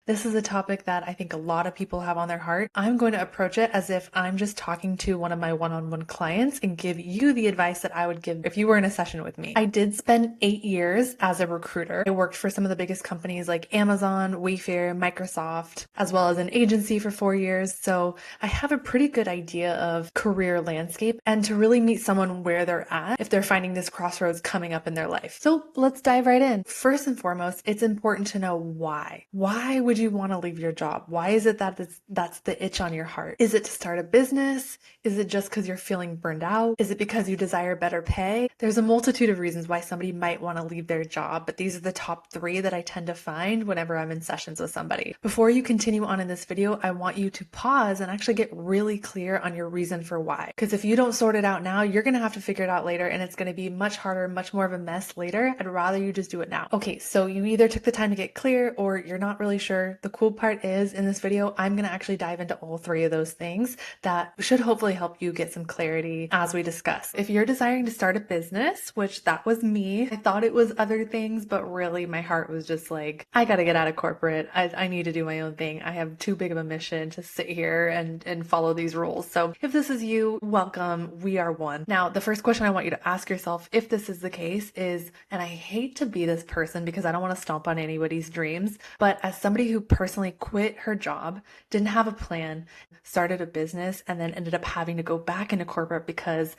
This is a topic that I think a lot of people have on their heart. I'm going to approach it as if I'm just talking to one of my one-on-one clients and give you the advice that I would give if you were in a session with me. I did spend 8 years as a recruiter. I worked for some of the biggest companies like Amazon, Wayfair, Microsoft, as well as an agency for 4 years. So I have a pretty good idea of career landscape and to really meet someone where they're at if they're finding this crossroads coming up in their life. So let's dive right in. First and foremost, it's important to know why. Why would you want to leave your job? Why is it that that's the itch on your heart? Is it to start a business? Is it just because you're feeling burned out? Is it because you desire better pay? There's a multitude of reasons why somebody might want to leave their job, but these are the top 3 that I tend to find whenever I'm in sessions with somebody. Before you continue on in this video, I want you to pause and actually get really clear on your reason for why. Because if you don't sort it out now, you're going to have to figure it out later and it's going to be much harder, much more of a mess later. I'd rather you just do it now. Okay, so you either took the time to get clear or you're not really sure. The cool part is in this video, I'm going to actually dive into all 3 of those things that should hopefully help you get some clarity as we discuss. If you're desiring to start a business, which that was me, I thought it was other things, but really my heart was just like, I got to get out of corporate. I need to do my own thing. I have too big of a mission to sit here and follow these rules. So if this is you, welcome. We are one. Now, the first question I want you to ask yourself, if this is the case, is, and I hate to be this person because I don't want to stomp on anybody's dreams, but as somebody who personally quit her job, didn't have a plan, started a business, and then ended up having to go back into corporate because,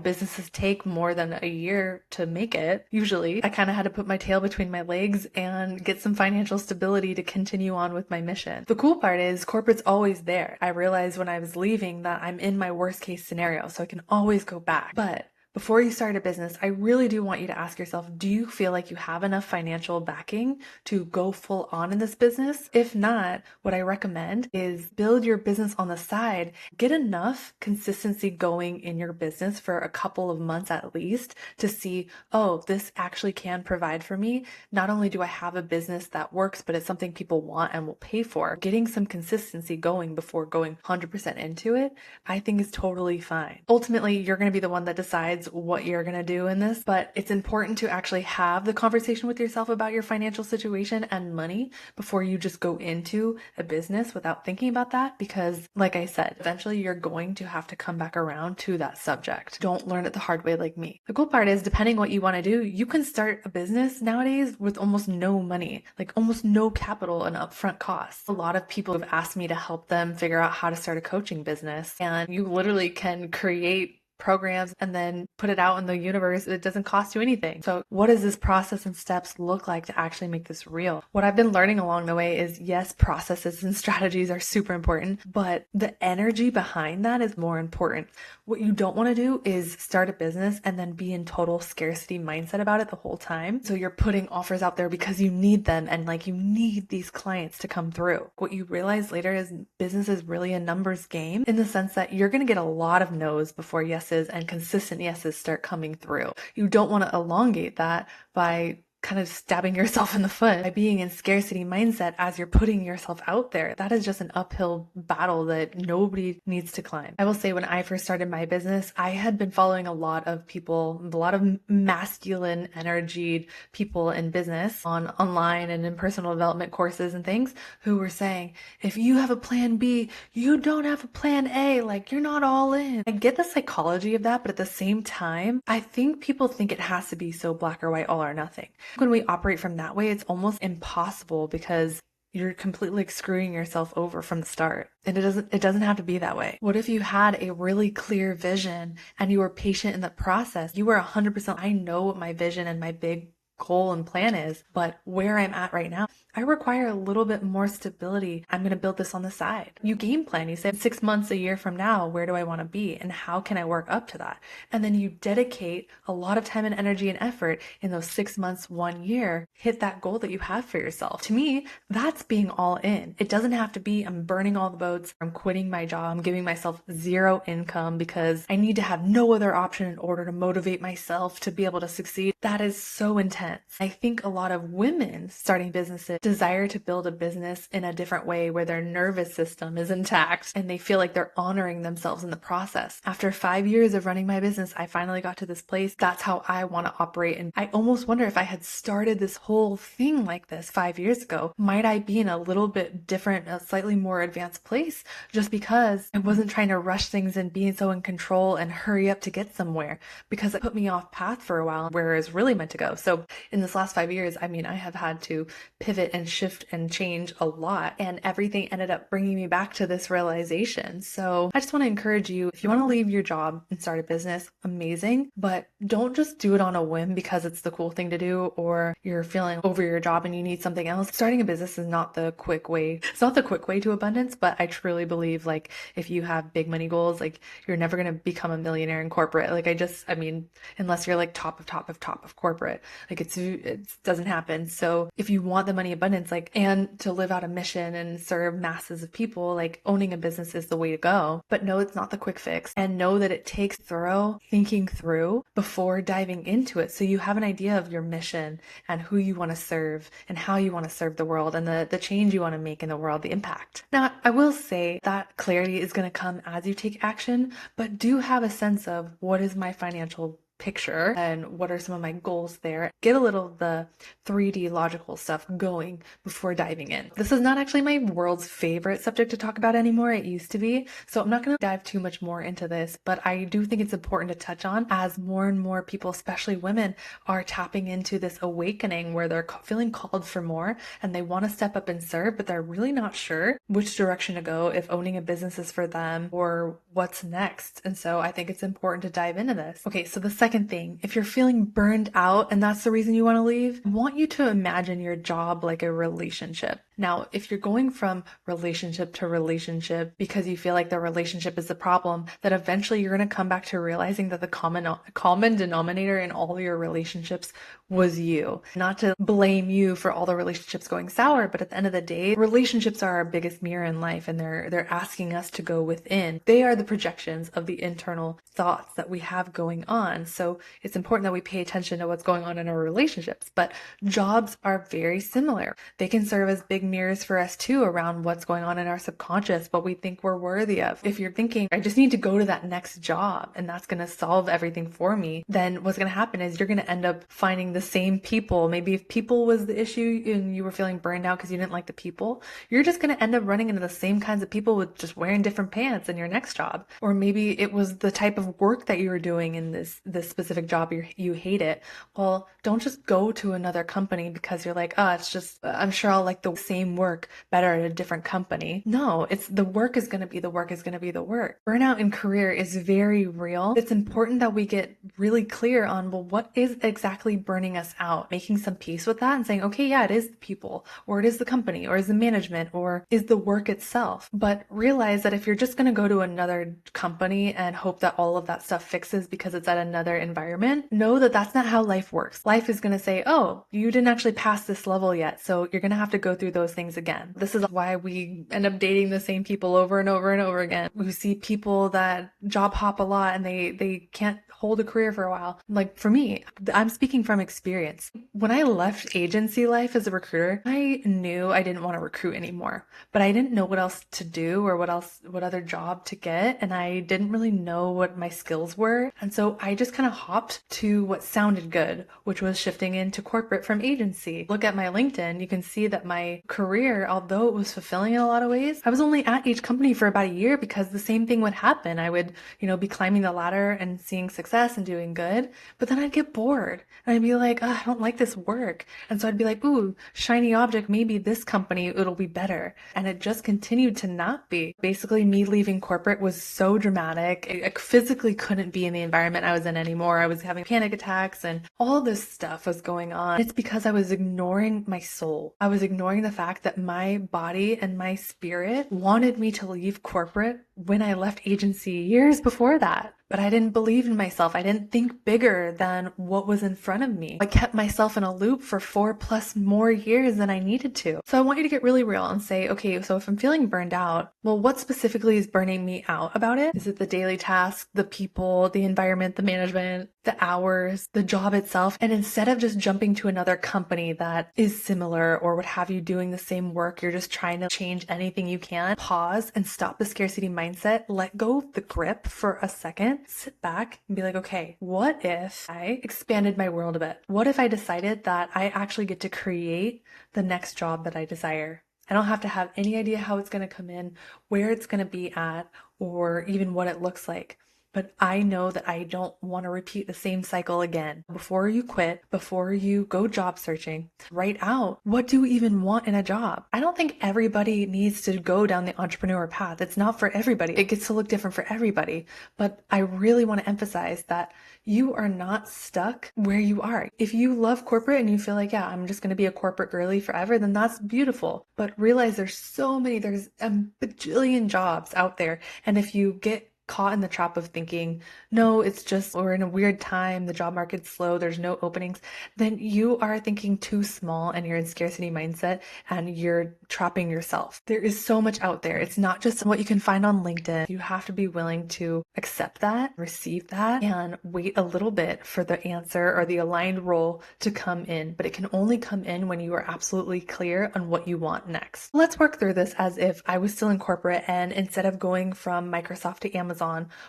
businesses take more than a year to make it. Usually, I kind of had to put my tail between my legs and get some financial stability to continue on with my mission. The cool part is corporate's always there. I realized when I was leaving that I'm in my worst case scenario, so I can always go back. But before you start a business, I really do want you to ask yourself, do you feel like you have enough financial backing to go full on in this business? If not, what I recommend is build your business on the side, get enough consistency going in your business for a couple of months at least to see, oh, this actually can provide for me. Not only do I have a business that works, but it's something people want and will pay for. Getting some consistency going before going 100% into it, I think is totally fine. Ultimately, you're going to be the one that decides what you're going to do in this, but it's important to actually have the conversation with yourself about your financial situation and money before you just go into a business without thinking about that, because like I said, eventually you're going to have to come back around to that subject. Don't learn it the hard way like me. The cool part is, depending what you want to do, you can start a business nowadays with almost no money, like almost no capital and upfront costs. A lot of people have asked me to help them figure out how to start a coaching business, and you literally can create programs and then put it out in the universe. It doesn't cost you anything. So what does this process and steps look like to actually make this real? What I've been learning along the way is, yes, processes and strategies are super important, but the energy behind that is more important. What you don't want to do is start a business and then be in total scarcity mindset about it the whole time. So you're putting offers out there because you need them and like you need these clients to come through. What you realize later is business is really a numbers game, in the sense that you're going to get a lot of no's before yeses and consistent yeses start coming through. You don't want to elongate that by kind of stabbing yourself in the foot by being in scarcity mindset as you're putting yourself out there. That is just an uphill battle that nobody needs to climb. I will say, when I first started my business, I had been following a lot of people, a lot of masculine energied people in business online and in personal development courses and things, who were saying, if you have a plan B, you don't have a plan A, like you're not all in. I get the psychology of that, but at the same time, I think people think it has to be so black or white, all or nothing. When we operate from that way, it's almost impossible because you're completely screwing yourself over from the start. And it doesn't have to be that way. What if you had a really clear vision and you were patient in the process? You were 100%, I know what my vision and my big goal and plan is, but where I'm at right now, I require a little bit more stability. I'm going to build this on the side. You game plan. You say 6 months, a year from now, where do I want to be and how can I work up to that? And then you dedicate a lot of time and energy and effort in those 6 months, 1 year, hit that goal that you have for yourself. To me, that's being all in. It doesn't have to be, I'm burning all the boats, I'm quitting my job, I'm giving myself zero income because I need to have no other option in order to motivate myself to be able to succeed. That is so intense. intense. I think a lot of women starting businesses desire to build a business in a different way where their nervous system is intact and they feel like they're honoring themselves in the process. After 5 years of running my business, I finally got to this place. That's how I want to operate. And I almost wonder if I had started this whole thing like this 5 years ago, might I be in a little bit different, a slightly more advanced place just because I wasn't trying to rush things and being so in control and hurry up to get somewhere, because it put me off path for a while where it's really meant to go. So in this last 5 years, I mean, I have had to pivot and shift and change a lot, and everything ended up bringing me back to this realization. So I just want to encourage you, if you want to leave your job and start a business, amazing, but don't just do it on a whim because it's the cool thing to do or you're feeling over your job and you need something else. Starting a business is not the quick way. It's not the quick way to abundance, but I truly believe like if you have big money goals, like you're never going to become a millionaire in corporate. Like I mean, unless you're like top of corporate, like it doesn't happen. So if you want the money abundance, like, and to live out a mission and serve masses of people, like owning a business is the way to go. But no, it's not the quick fix, and know that it takes thorough thinking through before diving into it. So you have an idea of your mission and who you want to serve and how you want to serve the world and the change you want to make in the world, the impact. Now, I will say that clarity is going to come as you take action, but do have a sense of what is my financial picture and what are some of my goals there. Get a little of the 3D logical stuff going before diving in. This is not actually my world's favorite subject to talk about anymore. It used to be. So I'm not going to dive too much more into this, but I do think it's important to touch on as more and more people, especially women, are tapping into this awakening where they're feeling called for more and they want to step up and serve, but they're really not sure which direction to go, if owning a business is for them or what's next. And so I think it's important to dive into this. Okay, so the second thing, if you're feeling burned out and that's the reason you want to leave, I want you to imagine your job like a relationship. Now, if you're going from relationship to relationship because you feel like the relationship is the problem, then eventually you're going to come back to realizing that the common denominator in all your relationships was you. Not to blame you for all the relationships going sour, but at the end of the day, relationships are our biggest mirror in life, and they're asking us to go within. They are the projections of the internal thoughts that we have going on. So it's important that we pay attention to what's going on in our relationships. But jobs are very similar. They can serve as big mirrors for us too around what's going on in our subconscious, what we think we're worthy of. If you're thinking, I just need to go to that next job and that's going to solve everything for me, then what's going to happen is you're going to end up finding the same people. Maybe if people was the issue and you were feeling burned out because you didn't like the people, you're just going to end up running into the same kinds of people with just wearing different pants in your next job. Or maybe it was the type of work that you were doing in this specific job, you hate it. Well, don't just go to another company because you're like, oh, it's just, I'm sure I'll like the same work better at a different company. No, it's the work is going to be the work is going to be the work. Burnout in career is very real. It's important that we get really clear on, well, what is exactly burning us out? Making some peace with that and saying, okay, yeah, it is the people, or it is the company, or is the management, or is the work itself. But realize that if you're just going to go to another company and hope that all of that stuff fixes because it's at another environment, know that that's not how life works. Life is going to say, oh, you didn't actually pass this level yet, so you're going to have to go through those things again. This is why we end up dating the same people over and over and over again. We see people that job hop a lot and they can't hold a career for a while. Like for me, I'm speaking from experience. When I left agency life as a recruiter, I knew I didn't want to recruit anymore, but I didn't know what else to do or what other job to get. And I didn't really know what my skills were. And so I just kind of hopped to what sounded good, which was shifting into corporate from agency. Look at my LinkedIn, you can see that my career, although it was fulfilling in a lot of ways, I was only at each company for about a year because the same thing would happen. I would, be climbing the ladder and seeing success and doing good, but then I'd get bored and I'd be like, oh, I don't like this work. And so I'd be like, ooh, shiny object, maybe this company, it'll be better. And it just continued to not be. Basically, me leaving corporate was so dramatic. I physically couldn't be in the environment I was in anymore. I was having panic attacks and all this stuff was going on. It's because I was ignoring my soul. I was ignoring the fact that my body and my spirit wanted me to leave corporate when I left agency years before that. but I didn't believe in myself. I didn't think bigger than what was in front of me. I kept myself in a loop for 4+ more years than I needed to. So I want you to get really real and say, okay, so if I'm feeling burned out, well, what specifically is burning me out about it? Is it the daily tasks, the people, the environment, the management, the hours, the job itself? And instead of just jumping to another company that is similar or would have you doing the same work, you're just trying to change anything you can, pause and stop the scarcity mindset, let go of the grip for a second, sit back and be like, okay, what if I expanded my world a bit? What if I decided that I actually get to create the next job that I desire? I don't have to have any idea how it's going to come in, where it's going to be at, or even what it looks like. But I know that I don't want to repeat the same cycle again. Before you quit, before you go job searching, write out, what do you even want in a job? I don't think everybody needs to go down the entrepreneur path. It's not for everybody. It gets to look different for everybody. But I really want to emphasize that you are not stuck where you are. If you love corporate and you feel like, yeah, I'm just going to be a corporate girly forever, then that's beautiful. But realize there's a bajillion jobs out there. And if you get caught in the trap of thinking, no, it's just, we're in a weird time, the job market's slow, there's no openings, then you are thinking too small and you're in scarcity mindset and you're trapping yourself. There is so much out there. It's not just what you can find on LinkedIn. You have to be willing to accept that, receive that, and wait a little bit for the answer or the aligned role to come in. But it can only come in when you are absolutely clear on what you want next. Let's work through this as if I was still in corporate and instead of going from Microsoft to Amazon,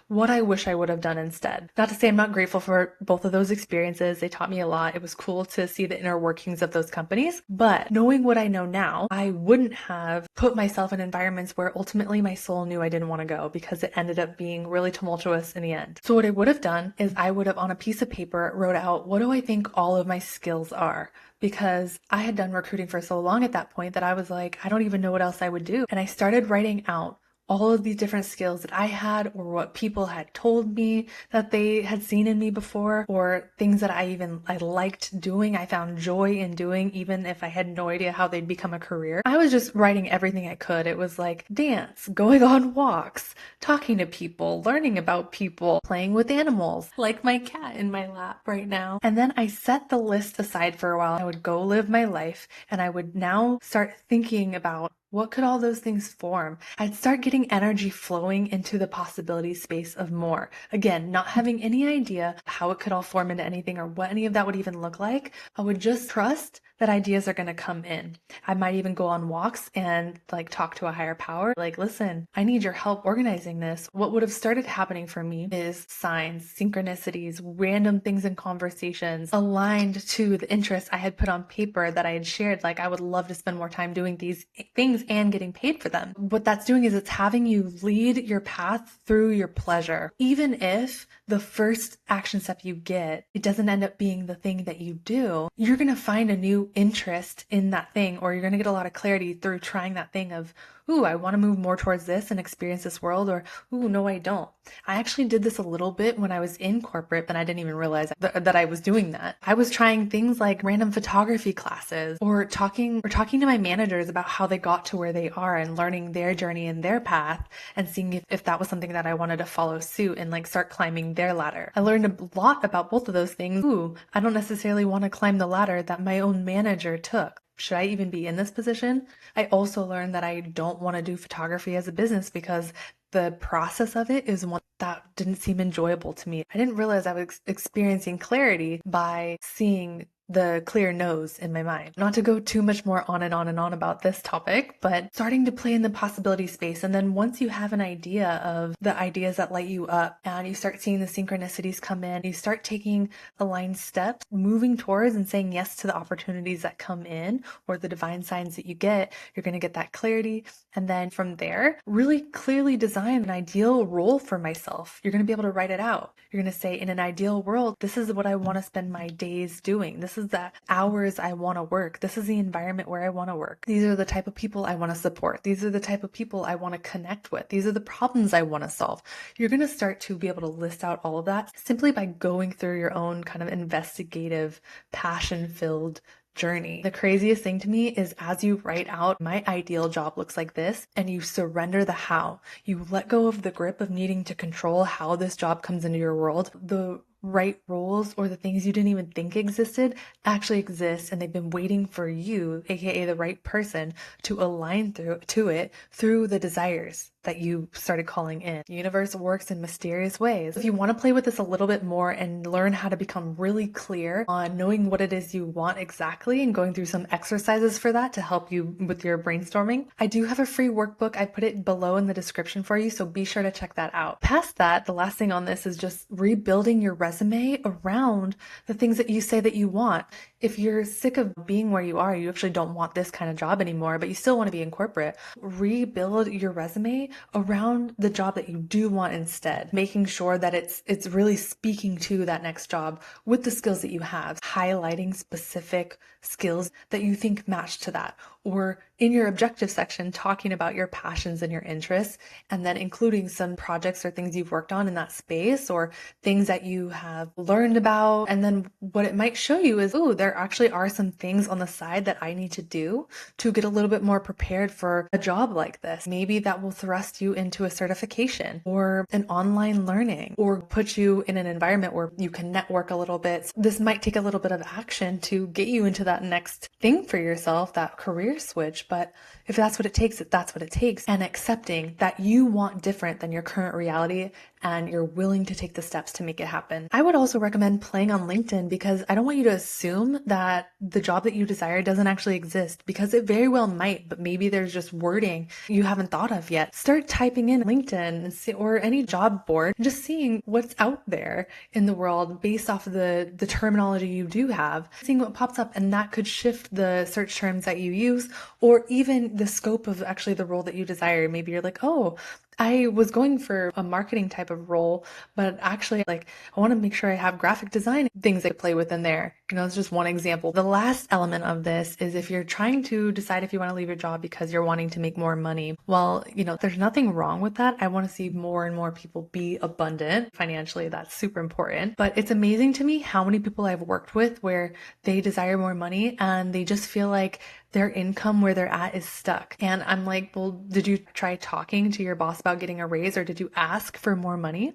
what I wish I would have done instead. Not to say I'm not grateful for both of those experiences. They taught me a lot. It was cool to see the inner workings of those companies. But knowing what I know now, I wouldn't have put myself in environments where ultimately my soul knew I didn't want to go because it ended up being really tumultuous in the end. So what I would have done is I would have on a piece of paper wrote out, what do I think all of my skills are? Because I had done recruiting for so long at that point that I was like, I don't even know what else I would do. And I started writing out all of these different skills that I had or what people had told me that they had seen in me before or things that I liked doing. I found joy in doing even if I had no idea how they'd become a career. I was just writing everything I could. It was like dance, going on walks, talking to people, learning about people, playing with animals, like my cat in my lap right now. And then I set the list aside for a while. I would go live my life and I would now start thinking about what could all those things form? I'd start getting energy flowing into the possibility space of more. Again, not having any idea how it could all form into anything or what any of that would even look like. I would just trust that ideas are going to come in. I might even go on walks and talk to a higher power. Like, listen, I need your help organizing this. What would have started happening for me is signs, synchronicities, random things in conversations aligned to the interests I had put on paper that I had shared. Like, I would love to spend more time doing these things and getting paid for them. What that's doing is it's having you lead your path through your pleasure. Even if the first action step you get, it doesn't end up being the thing that you do, you're going to find a new interest in that thing, or you're going to get a lot of clarity through trying that thing of, ooh, I want to move more towards this and experience this world, or ooh, no, I don't. I actually did this a little bit when I was in corporate, but I didn't even realize that I was doing that. I was trying things like random photography classes or talking to my managers about how they got to where they are and learning their journey and their path and seeing if that was something that I wanted to follow suit and start climbing their ladder. I learned a lot about both of those things. Ooh, I don't necessarily want to climb the ladder that my own manager took. Should I even be in this position? I also learned that I don't want to do photography as a business because the process of it is one that didn't seem enjoyable to me. I didn't realize I was experiencing clarity by seeing the clear nose in my mind. Not to go too much more on and on and on about this topic, but starting to play in the possibility space. And then once you have an idea of the ideas that light you up and you start seeing the synchronicities come in, you start taking aligned steps, moving towards and saying yes to the opportunities that come in or the divine signs that you get, you're going to get that clarity. And then from there, really clearly design an ideal role for myself. You're going to be able to write it out. You're going to say, in an ideal world, this is what I want to spend my days doing. This is the hours I want to work. This is the environment where I want to work. These are the type of people I want to support. These are the type of people I want to connect with. These are the problems I want to solve. You're going to start to be able to list out all of that simply by going through your own kind of investigative, passion-filled journey. The craziest thing to me is as you write out, my ideal job looks like this, and you surrender the how. You let go of the grip of needing to control how this job comes into your world. The right roles or the things you didn't even think existed actually exist, and they've been waiting for you, aka the right person, to align through the desires that you started calling in. The universe works in mysterious ways. If you want to play with this a little bit more and learn how to become really clear on knowing what it is you want exactly and going through some exercises for that to help you with your brainstorming, I do have a free workbook. I put it below in the description for you, so be sure to check that out. Past that, the last thing on this is just rebuilding your resume around the things that you say that you want. If you're sick of being where you are, you actually don't want this kind of job anymore, but you still want to be in corporate, rebuild your resume around the job that you do want instead, making sure that it's really speaking to that next job with the skills that you have, highlighting specific skills that you think match to that, or in your objective section, talking about your passions and your interests, and then including some projects or things you've worked on in that space or things that you have learned about. And then what it might show you is, oh, there actually are some things on the side that I need to do to get a little bit more prepared for a job like this. Maybe that will thrust you into a certification or an online learning or put you in an environment where you can network a little bit. This might take a little bit of action to get you into that next thing for yourself, that career switch. But if that's what it takes, that's what it takes. And accepting that you want different than your current reality and you're willing to take the steps to make it happen. I would also recommend playing on LinkedIn because I don't want you to assume that the job that you desire doesn't actually exist, because it very well might, but maybe there's just wording you haven't thought of yet. Start typing in LinkedIn or any job board and just seeing what's out there in the world based off of the terminology you do have, seeing what pops up, and that could shift the search terms that you use or even the scope of actually the role that you desire. Maybe you're like, oh, I was going for a marketing type of role, but actually I want to make sure I have graphic design things I play with in there. It's just one example. The last element of this is if you're trying to decide if you want to leave your job because you're wanting to make more money. Well, there's nothing wrong with that. I want to see more and more people be abundant financially. That's super important. But it's amazing to me how many people I've worked with where they desire more money and they just feel like their income where they're at is stuck. And I'm like, well, did you try talking to your boss about getting a raise, or did you ask for more money?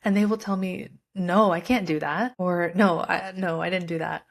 And they will tell me, no, I can't do that. Or no, I didn't do that.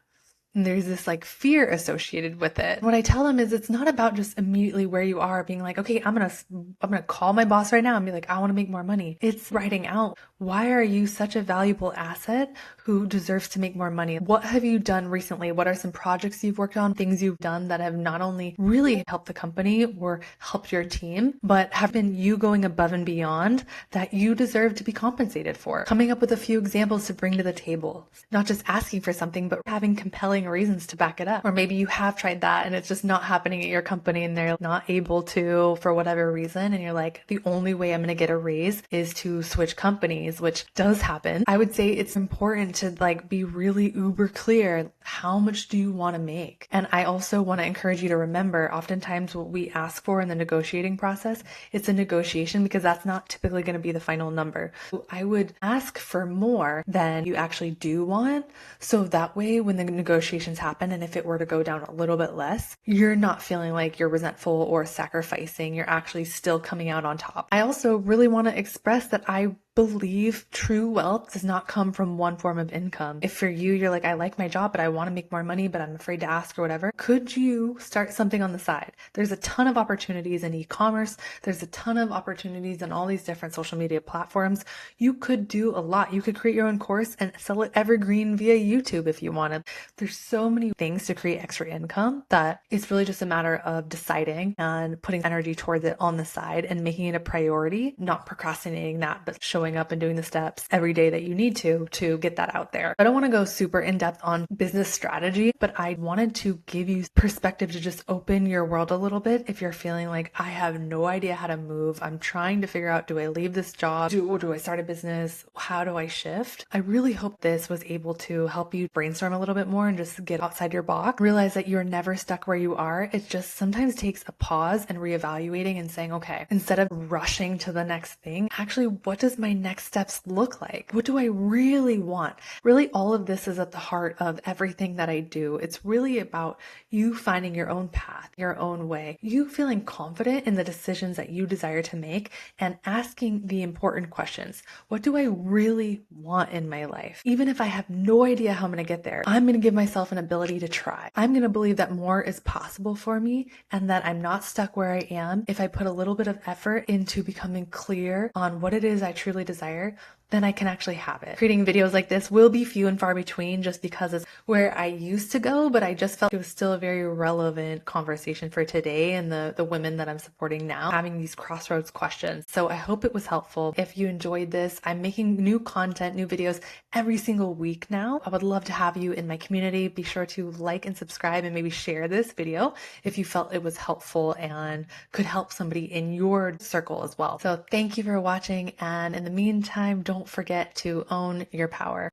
And there's this fear associated with it. What I tell them is it's not about just immediately where you are being like, okay, I'm going to call my boss right now and be like, I want to make more money. It's writing out, why are you such a valuable asset who deserves to make more money? What have you done recently? What are some projects you've worked on, things you've done that have not only really helped the company or helped your team, but have been you going above and beyond that you deserve to be compensated for? Coming up with a few examples to bring to the table, not just asking for something, but having compelling reasons to back it up. Or maybe you have tried that and it's just not happening at your company and they're not able to for whatever reason. And you're like, the only way I'm going to get a raise is to switch companies, which does happen. I would say it's important to be really uber clear. How much do you want to make? And I also want to encourage you to remember, oftentimes what we ask for in the negotiating process, it's a negotiation because that's not typically going to be the final number. I would ask for more than you actually do want. So that way, when the negotiations happen, and if it were to go down a little bit less, you're not feeling like you're resentful or sacrificing. You're actually still coming out on top. I also really want to express that I believe true wealth does not come from one form of income. If for you, you're like, I like my job, but I want to make more money, but I'm afraid to ask or whatever, could you start something on the side? There's a ton of opportunities in e-commerce. There's a ton of opportunities on all these different social media platforms. You could do a lot. You could create your own course and sell it evergreen via YouTube if you wanted. There's so many things to create extra income that it's really just a matter of deciding and putting energy towards it on the side and making it a priority, not procrastinating that, but showing up and doing the steps every day that you need to get that out there. I don't want to go super in depth on business strategy, but I wanted to give you perspective to just open your world a little bit. If you're feeling like I have no idea how to move, I'm trying to figure out, do I leave this job? Do I start a business? How do I shift? I really hope this was able to help you brainstorm a little bit more and just get outside your box. Realize that you're never stuck where you are. It just sometimes takes a pause and reevaluating and saying, okay, instead of rushing to the next thing, actually, what does my next steps look like? What do I really want? Really, all of this is at the heart of everything that I do. It's really about you finding your own path, your own way, you feeling confident in the decisions that you desire to make, and asking the important questions. What do I really want in my life? Even if I have no idea how I'm going to get there, I'm going to give myself an ability to try. I'm going to believe that more is possible for me and that I'm not stuck where I am if I put a little bit of effort into becoming clear on what it is I truly desire, then I can actually have it. Creating videos like this will be few and far between just because it's where I used to go, but I just felt it was still a very relevant conversation for today and the women that I'm supporting now, having these crossroads questions. So I hope it was helpful. If you enjoyed this, I'm making new content, new videos every single week now. I would love to have you in my community. Be sure to like and subscribe and maybe share this video if you felt it was helpful and could help somebody in your circle as well. So thank you for watching. And in the meantime, don't forget to own your power.